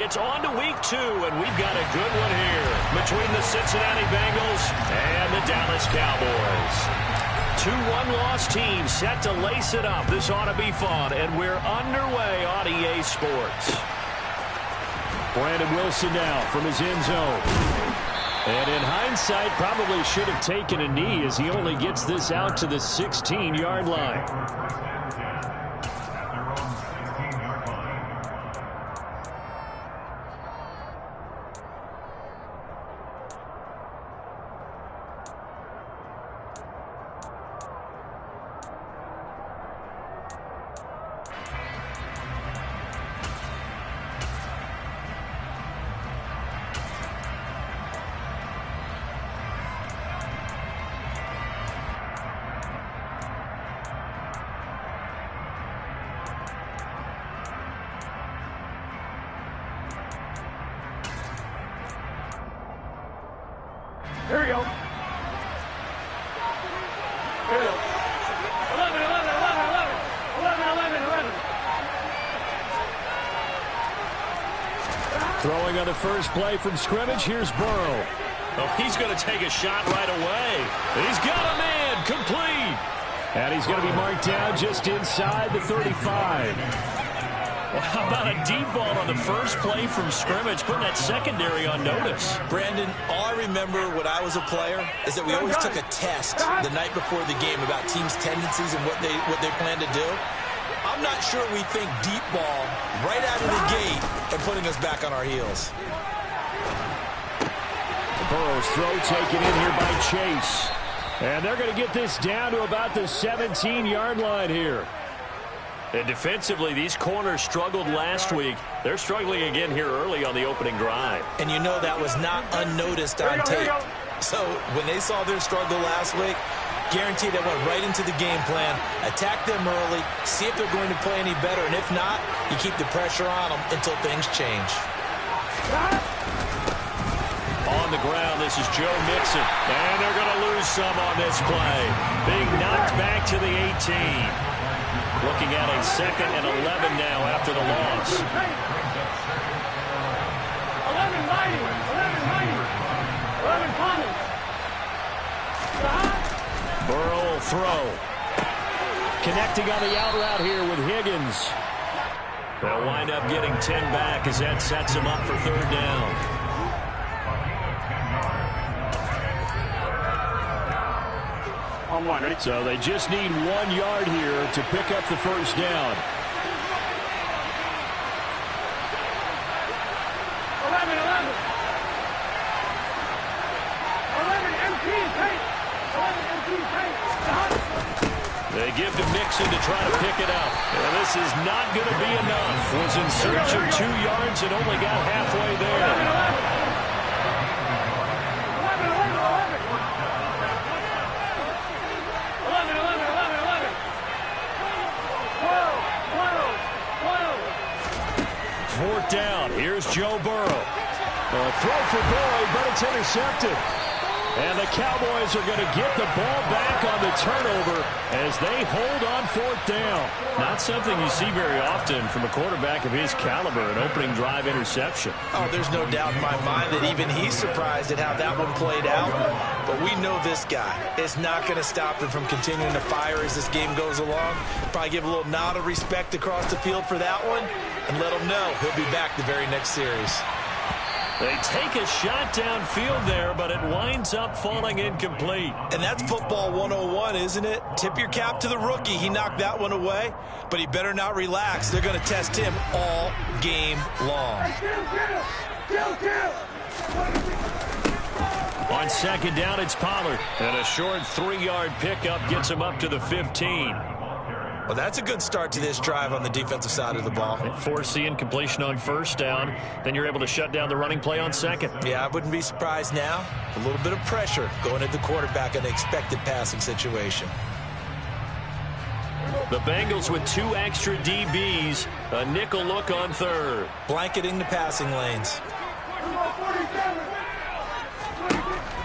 It's on to week 2, and we've got a good one here between the Cincinnati Bengals and the Dallas Cowboys. 2 one-loss teams set to lace it up. This ought to be fun, and we're underway on EA Sports. Brandon Wilson now from his end zone. And in hindsight, probably should have taken a knee as he only gets this out to the 16-yard line. Here we go. Here we go. 11, 11, 11, 11. 11, 11, 11. Throwing on the first play from scrimmage, here's Burrow. Oh, he's going to take a shot right away. He's got a man, complete. And he's going to be marked down just inside the 35. Well, how about a deep ball on the first play from scrimmage, putting that secondary on notice? Brandon, all I remember when I was a player is that we always took a test the night before the game about teams' tendencies and what they plan to do. I'm not sure we think deep ball right out of the gate and putting us back on our heels. Burrow's throw taken in here by Chase. And they're going to get this down to about the 17-yard line here. And defensively, these corners struggled last week. They're struggling again here early on the opening drive. And you know that was not unnoticed on tape. So when they saw their struggle last week, guaranteed they went right into the game plan, attack them early, see if they're going to play any better. And if not, you keep the pressure on them until things change. On the ground, this is Joe Mixon. And they're going to lose some on this play. Being knocked back to the 18. Looking at a 2nd and 11 now after the loss. 11 mighty, 11 mighty, 11 Thomas. Burrow will throw. Connecting on the out route here with Higgins. They'll wind up getting 10 back as that sets him up for 3rd down. So they just need 1 yard here to pick up the first down. 11, 11. 11 empty tape. 11 empty tape. They give to Mixon to try to pick it up. And this is not going to be enough. Was in search of 2 yards and only got halfway there. 4th down. Here's Joe Burrow. A throw for Burrow, but it's intercepted. And the Cowboys are going to get the ball back on the turnover as they hold on 4th down. Not something you see very often from a quarterback of his caliber, an opening drive interception. Oh, there's no doubt in my mind that even he's surprised at how that one played out. But we know this guy is not going to stop him from continuing to fire as this game goes along. Probably give a little nod of respect across the field for that one and let him know he'll be back the very next series. They take a shot downfield there, but it winds up falling incomplete. And that's football 101, isn't it? Tip your cap to the rookie. He knocked that one away, but he better not relax. They're going to test him all game long. On 2nd down, it's Pollard. And a short 3-yard pickup gets him up to the 15. Well, that's a good start to this drive on the defensive side of the ball. Forcing completion on 1st down. Then you're able to shut down the running play on 2nd. Yeah, I wouldn't be surprised now. A little bit of pressure going at the quarterback in the expected passing situation. The Bengals with 2 extra DBs. A nickel look on 3rd. Blanketing the passing lanes.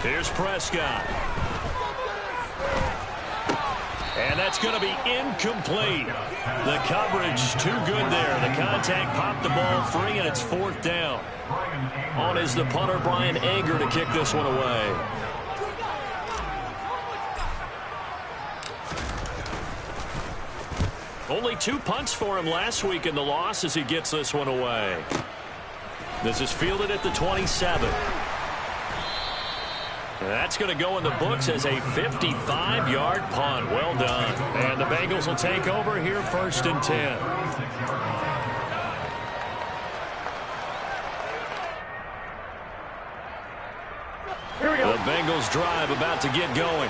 Here's Prescott. And that's going to be incomplete. The coverage too good there. The contact popped the ball free, and it's 4th down. On is the punter, Brian Anger, to kick this one away. Only 2 punts for him last week in the loss as he gets this one away. This is fielded at the 27. That's going to go in the books as a 55-yard punt. Well done. And the Bengals will take over here 1st and 10. The Bengals drive about to get going.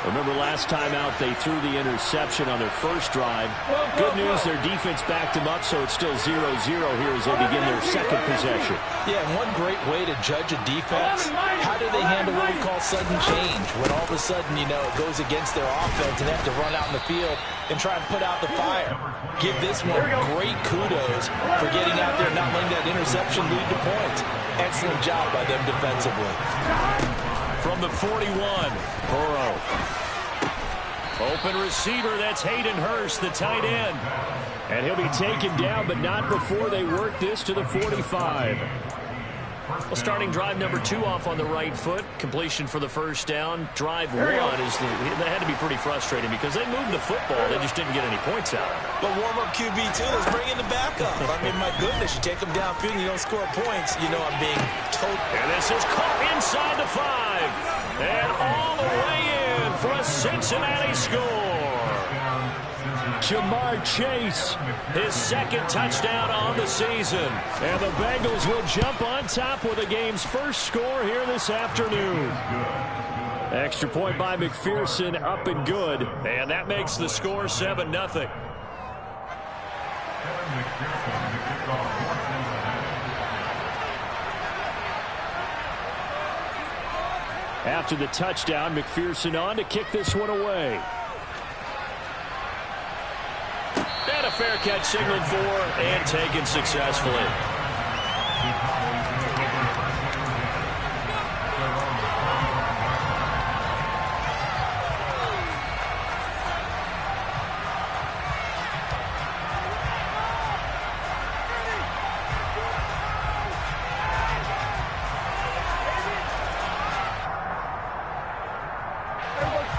Remember last time out they threw the interception on their first drive. Good news, their defense backed them up, so it's still 0-0 here as they begin their second possession. Yeah, and one great way to judge a defense, how do they handle what we call sudden change? When all of a sudden, you know, it goes against their offense and they have to run out in the field and try and put out the fire. Give this one great kudos for getting out there and not letting that interception lead to points. Excellent job by them defensively. From the 41, Burrow. Open receiver, that's Hayden Hurst, the tight end. And he'll be taken down, but not before they work this to the 45. Well, starting drive number 2 off on the right foot. Completion for the first down. Drive 1 that had to be pretty frustrating because they moved the football. They just didn't get any points out of it. But warm-up QB, too. Let's bring in the backup. I mean, my goodness, you take them downfield and you don't score points. You know I'm being told. And this is caught inside the 5. And all the way in for a Cincinnati score. Jamar Chase, his 2nd touchdown on the season. And the Bengals will jump on top with the game's first score here this afternoon. Extra point by McPherson, up and good. And that makes the score 7-0. After the touchdown, McPherson on to kick this one away. And a fair catch signaled for and taken successfully.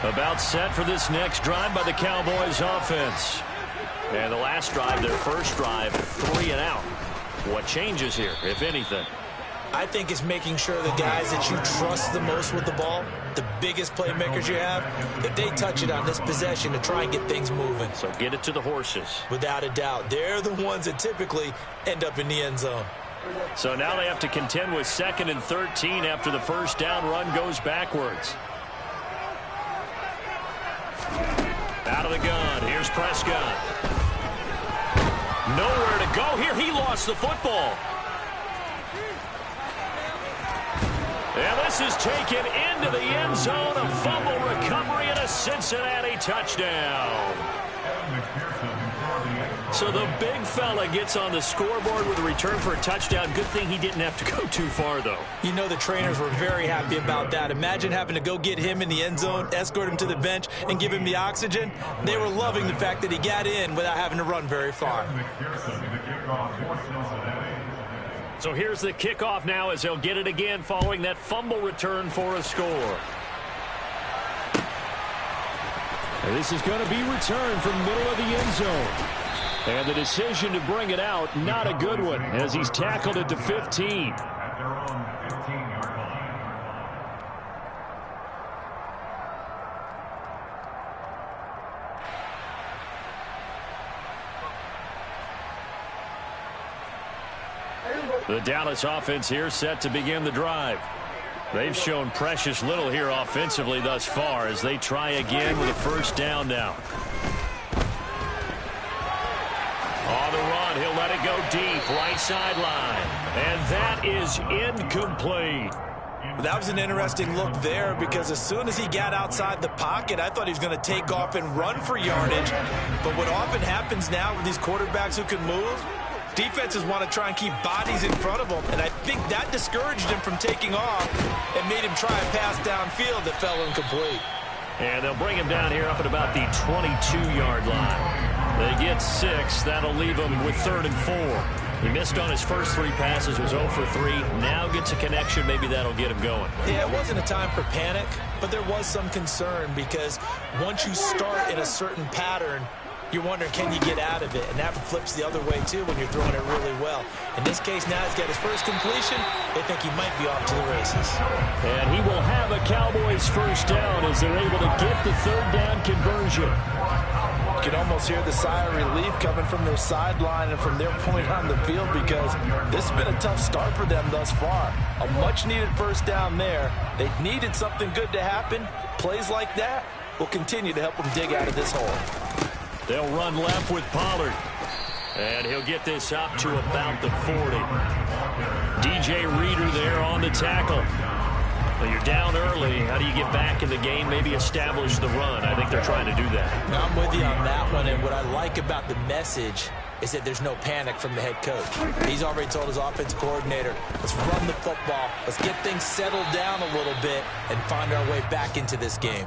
About set for this next drive by the Cowboys offense. And the last drive, their first drive, 3 and out. What changes here, if anything? I think it's making sure the guys that you trust the most with the ball, the biggest playmakers you have, that they touch it on this possession to try and get things moving. So get it to the horses. Without a doubt. They're the ones that typically end up in the end zone. So now they have to contend with 2nd and 13 after the first down run goes backwards. Out of the gun. Here's Prescott. Nowhere to go here. He lost the football. And this is taken into the end zone. A fumble recovery and a Cincinnati touchdown. So the big fella gets on the scoreboard with a return for a touchdown. Good thing he didn't have to go too far, though. You know the trainers were very happy about that. Imagine having to go get him in the end zone, escort him to the bench, and give him the oxygen. They were loving the fact that he got in without having to run very far. So here's the kickoff now as they'll get it again following that fumble return for a score. And this is going to be returned from middle of the end zone. And the decision to bring it out, not a good one, as he's tackled at the 15. The Dallas offense here set to begin the drive. They've shown precious little here offensively thus far as they try again with a first down now. On the run, he'll let it go deep, right sideline. And that is incomplete. That was an interesting look there because as soon as he got outside the pocket, I thought he was going to take off and run for yardage. But what often happens now with these quarterbacks who can move, defenses want to try and keep bodies in front of them. And I think that discouraged him from taking off and made him try a pass downfield that fell incomplete. And they'll bring him down here up at about the 22-yard line. They get 6. That'll leave him with 3rd and 4. He missed on his first 3 passes, was 0 for 3. Now gets a connection. Maybe that'll get him going. Yeah, it wasn't a time for panic, but there was some concern because once you start in a certain pattern, you're wondering, can you get out of it? And that flips the other way, too, when you're throwing it really well. In this case, now he's got his first completion. They think he might be off to the races. And he will have a Cowboys first down as they're able to get the 3rd down conversion. You can almost hear the sigh of relief coming from their sideline and from their point on the field because this has been a tough start for them thus far. A much-needed first down there. They needed something good to happen. Plays like that will continue to help them dig out of this hole. They'll run left with Pollard. And he'll get this up to about the 40. DJ Reader there on the tackle. Well, you're down early. How do you get back in the game, maybe establish the run? I think they're trying to do that. Now, I'm with you on that one, and what I like about the message is that there's no panic from the head coach. He's already told his offensive coordinator, let's run the football, let's get things settled down a little bit and find our way back into this game.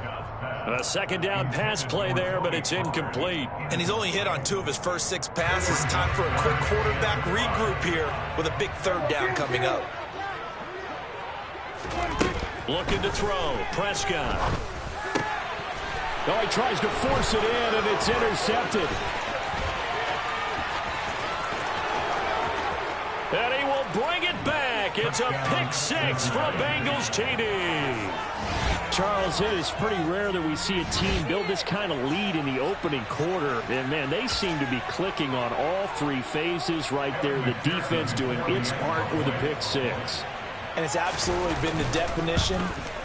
A 2nd down pass play there, but it's incomplete. And he's only hit on 2 of his first 6 passes. Time for a quick quarterback regroup here with a big 3rd down coming up. Looking to throw. Prescott. Oh, he tries to force it in, and it's intercepted. And he will bring it back. It's a pick 6 for a Bengals TD. Charles, it is pretty rare that we see a team build this kind of lead in the opening quarter. And, man, they seem to be clicking on all 3 phases right there. The defense doing its part with a pick 6. And it's absolutely been the definition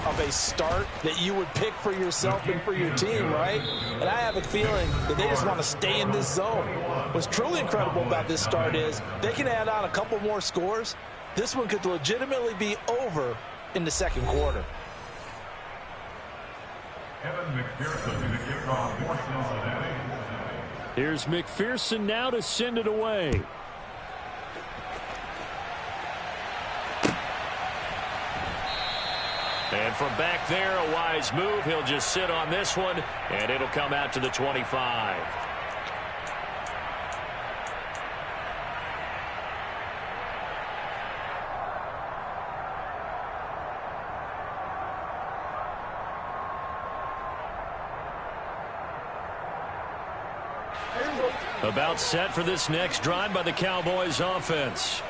of a start that you would pick for yourself and for your team, right? And I have a feeling that they just want to stay in this zone. What's truly incredible about this start is they can add on a couple more scores. This one could legitimately be over in the 2nd quarter. Here's McPherson now to send it away. And from back there, a wise move. He'll just sit on this one, and it'll come out to the 25. About set for this next drive by the Cowboys offense.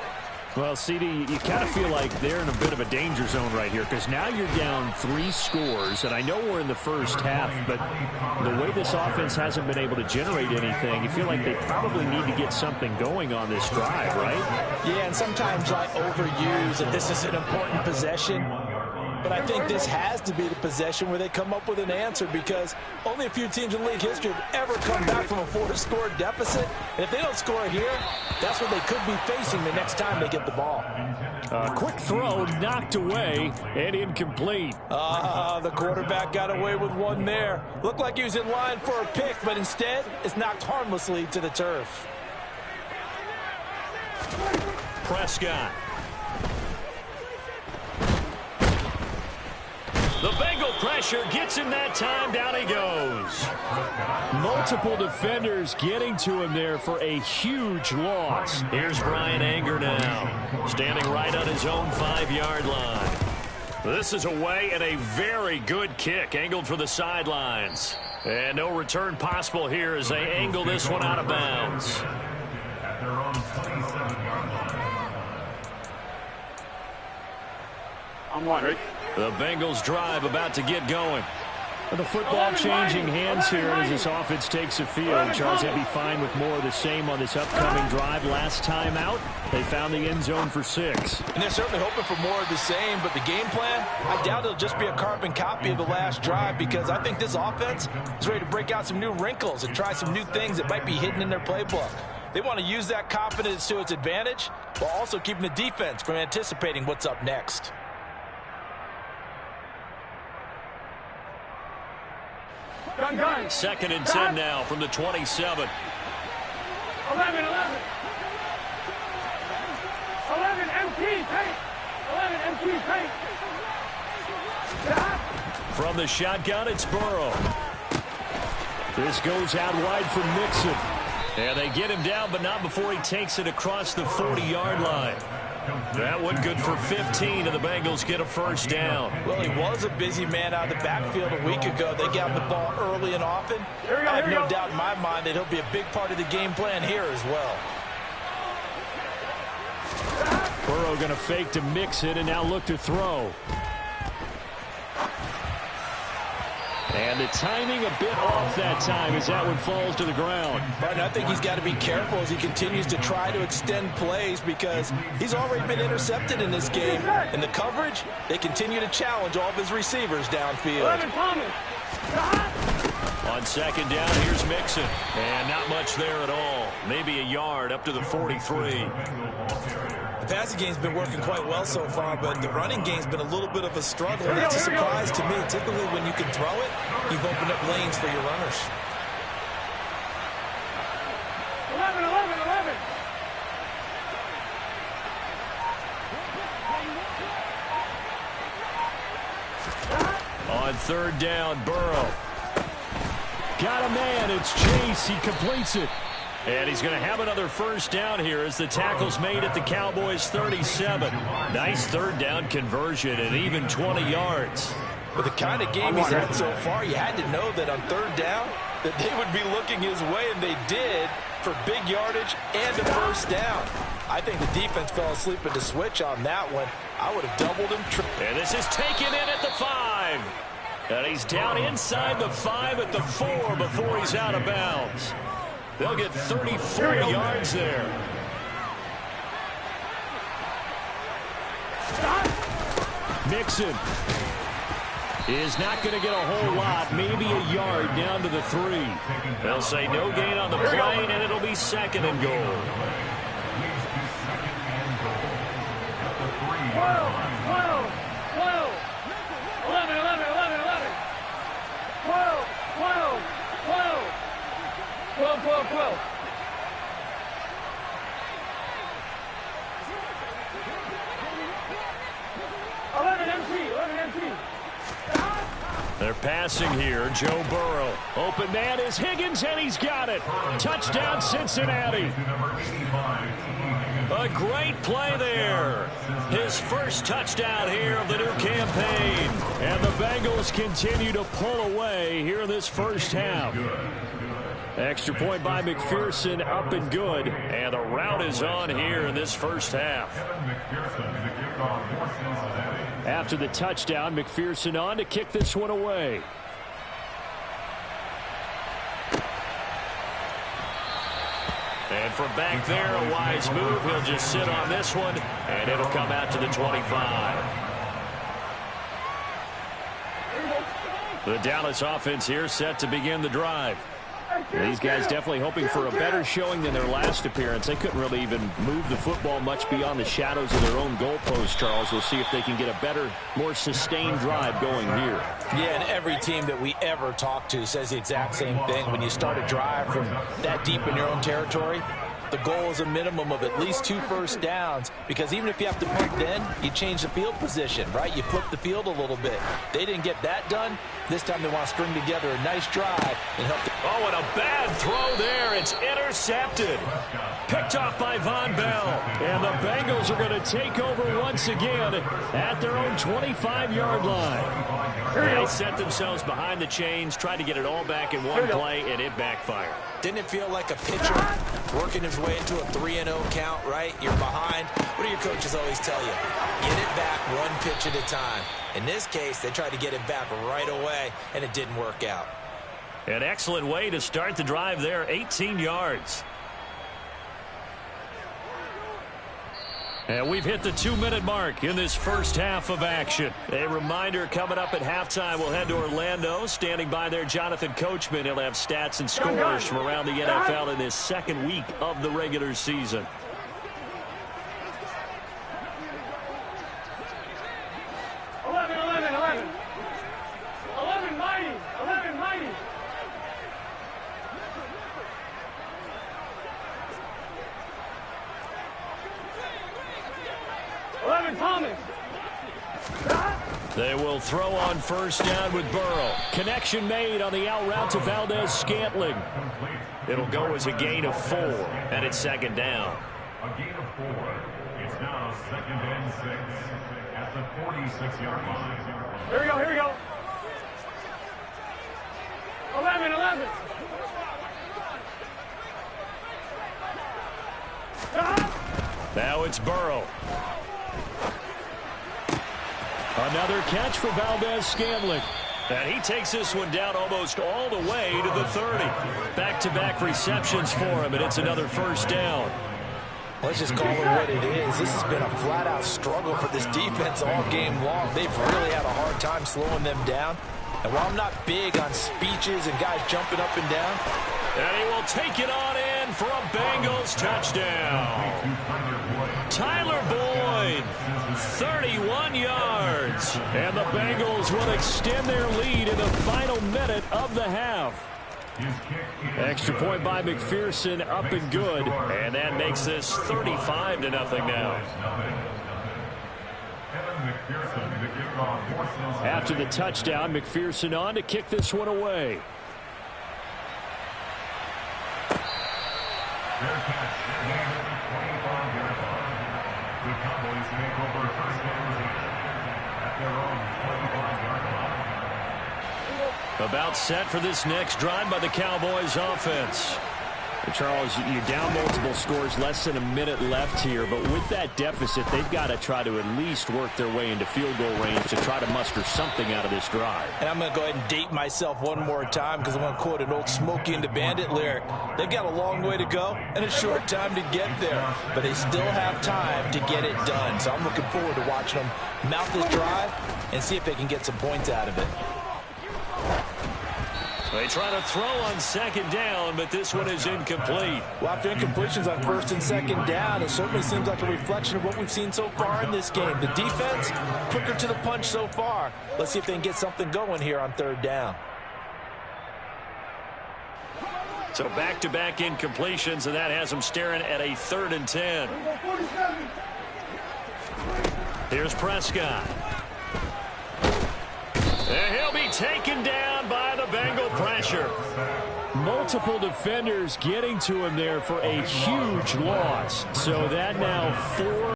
Well, CD, you kind of feel like they're in a bit of a danger zone right here because now you're down 3 scores, and I know we're in the first half, but the way this offense hasn't been able to generate anything, you feel like they probably need to get something going on this drive, right? Yeah, and sometimes I overuse that this is an important possession. But I think this has to be the possession where they come up with an answer because only a few teams in league history have ever come back from a 4-score deficit. And if they don't score here, that's what they could be facing the next time they get the ball. Quick throw knocked away and incomplete. The quarterback got away with one there. Looked like he was in line for a pick, but instead it's knocked harmlessly to the turf. Prescott. The Bengal pressure gets him that time. Down he goes. Multiple defenders getting to him there for a huge loss. Here's Brian Anger now, standing right on his own 5-yard line. This is away and a very good kick, angled for the sidelines. And no return possible here as they angle this one out of bounds. I'm wondering. The Bengals drive about to get going. The football changing hands here as this offense takes the field. Charles, they'll be fine with more of the same on this upcoming drive. Last time out, they found the end zone for 6. And they're certainly hoping for more of the same, but the game plan, I doubt it'll just be a carbon copy of the last drive because I think this offense is ready to break out some new wrinkles and try some new things that might be hidden in their playbook. They want to use that confidence to its advantage while also keeping the defense from anticipating what's up next. Gun. 2nd and 10 now from the 27. 11. 11 MT, paint. 11 MT, paint. From the shotgun, it's Burrow. This goes out wide for Mixon. And they get him down, but not before he takes it across the 40-yard line. That one good for 15, and the Bengals get a first down. Well, he was a busy man out of the backfield a week ago. They got him the ball early and often. I have no doubt in my mind that he'll be a big part of the game plan here as well. Burrow going to fake to Mixon and now look to throw. And the timing a bit off that time as that one falls to the ground. Right, and I think he's got to be careful as he continues to try to extend plays because he's already been intercepted in this game. And the coverage, they continue to challenge all of his receivers downfield. On second down, here's Mixon. And not much there at all. Maybe a yard up to the 43. The passing game's been working quite well so far, but the running game's been a little bit of a struggle. And that's a surprise to me. Typically, when you can throw it, you've opened up lanes for your runners. 11. On third down, Burrow. Got a man. It's Chase. He completes it. And he's going to have another first down here as the tackle's made at the Cowboys' 37. Nice third down conversion and even 20 yards. With the kind of game he's had so far, you had to know that on third down that they would be looking his way, and they did for big yardage and a first down. I think the defense fell asleep at the switch on that one. I would have doubled him. And this is taken in at the 5. And he's down inside the 5 at the 4 before he's out of bounds. They'll get 34 yards there. Mixon is not going to get a whole lot, maybe a yard down to the 3. They'll say no gain on the play, and it'll be second and goal. 12. They're passing here. Joe Burrow. Open man is Higgins, and he's got it. Touchdown, Cincinnati. A great play there. His first touchdown here of the new campaign. And the Bengals continue to pull away here in this first half. Extra point by McPherson, up and good. And the route is on here in this first half. After the touchdown, McPherson on to kick this one away. And from back there, a wise move. He'll just sit on this one, and it'll come out to the 25. The Dallas offense here set to begin the drive. These guys definitely hoping for a better showing than their last appearance. They couldn't really even move the football much beyond the shadows of their own goalpost, Charles. We'll see if they can get a better, more sustained drive going here. Yeah, and every team that we ever talk to says the exact same thing. When you start a drive from that deep in your own territory, the goal is a minimum of at least 2 first downs, because even if you have to punt then, you change the field position, right? You flip the field a little bit. They didn't get that done. This time they want to string together a nice drive and help. Oh, and a bad throw there. It's intercepted. Picked off by Von Bell. And the Bengals are going to take over once again at their own 25-yard line. They set themselves behind the chains, tried to get it all back in one play, and it backfired. Didn't it feel like a pitcher working his way into a 3-0 count, right? You're behind. What do your coaches always tell you? Get it back one pitch at a time. In this case, they tried to get it back right away, and it didn't work out. An excellent way to start the drive there, 18 yards. And we've hit the 2-minute mark in this first half of action. A reminder, coming up at halftime, we'll head to Orlando. Standing by there, Jonathan Coachman. He'll have stats and scores from around the NFL in this second week of the regular season. They will throw on first down with Burrow. Connection made on the out route to Valdez-Scantling. It'll go as a gain of 4, and it's second down. A gain of 4. It's now 2nd and 6 at the 46-yard line. Here we go, here we go. 11. Now it's Burrow. Another catch for Valdez-Scantling. And he takes this one down almost all the way to the 30. Back-to-back receptions for him, and it's another first down. Let's just call it what it is. This has been a flat-out struggle for this defense all game long. They've really had a hard time slowing them down. And while I'm not big on speeches and guys jumping up and down, and he will take it on in for a Bengals touchdown. Tyler Boyd, 31 yards. And the Bengals will extend their lead in the final minute of the half. Extra point by McPherson, up and good. And that makes this 35-0 now. After the touchdown, McPherson on to kick this one away. About set for this next drive by the Cowboys offense. And Charles, you're down multiple scores, less than a minute left here, but with that deficit, they've got to try to at least work their way into field goal range to try to muster something out of this drive. And I'm going to go ahead and date myself one more time because I'm going to quote an old Smokey and the Bandit lyric. They've got a long way to go and a short time to get there, but they still have time to get it done. So I'm looking forward to watching them mount this drive and see if they can get some points out of it. They try to throw on second down, but this one is incomplete. Well, after incompletions on first and second down, it certainly seems like a reflection of what we've seen so far in this game. The defense, quicker to the punch so far. Let's see if they can get something going here on third down. So back-to-back incompletions, and that has them staring at a 3rd and 10. Here's Prescott. And he'll be taken down by the Bengal pressure. Multiple defenders getting to him there for a huge loss. So that now 4